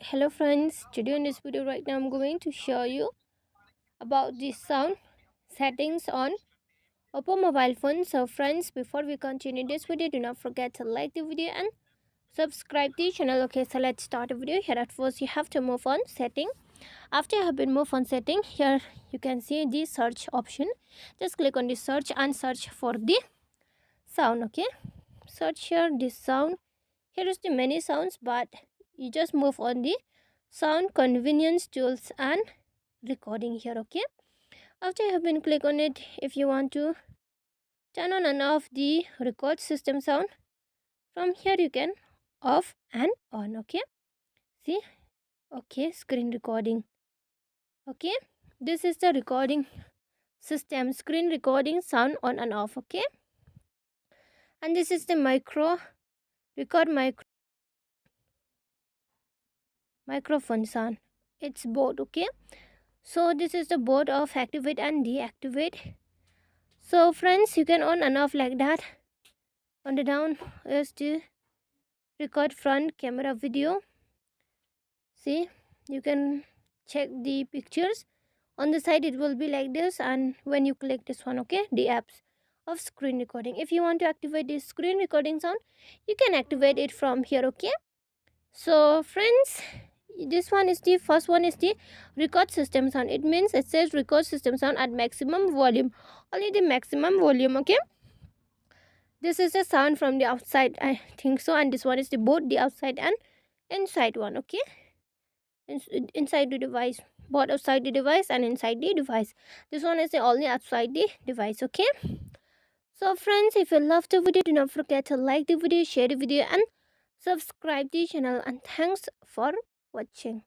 Hello friends, today in this video right now I'm going to show you about the sound settings on OPPO mobile phone. So friends, before we continue this video, do not forget to like the video and subscribe the channel. Okay, so let's start the video. Here at first you have to move on setting. After you have been moved on setting, here you can see the search option. Just click on the search and search for the sound. Okay, search here this sound. Here is the many sounds, but you just move on the sound convenience tools and recording here. Okay, after you have been click on it, if you want to turn on and off the record system sound, from here you can off and on. Okay, see, okay, screen recording. Okay, this is the recording system, screen recording sound on and off. Okay, and this is the record microphone sound. It's both. Okay, so this is the board of activate and deactivate. So friends, you can on and off like that. On the down is the record front camera video. See, you can check the pictures. On the side it will be like this, and when you click this one, okay, the apps of screen recording, if you want to activate this screen recording sound, you can activate it from here. Okay, so friends, this one is the first one is the record system sound. It means it says record system sound at maximum volume, only the maximum volume. Okay, this is the sound from the outside, I think so, and this one is the both the outside and inside one. Okay, inside the device, both outside the device and inside the device. This one is the only outside the device. Okay, so friends, if you love the video, do not forget to like the video, share the video and subscribe the channel, and thanks for watching.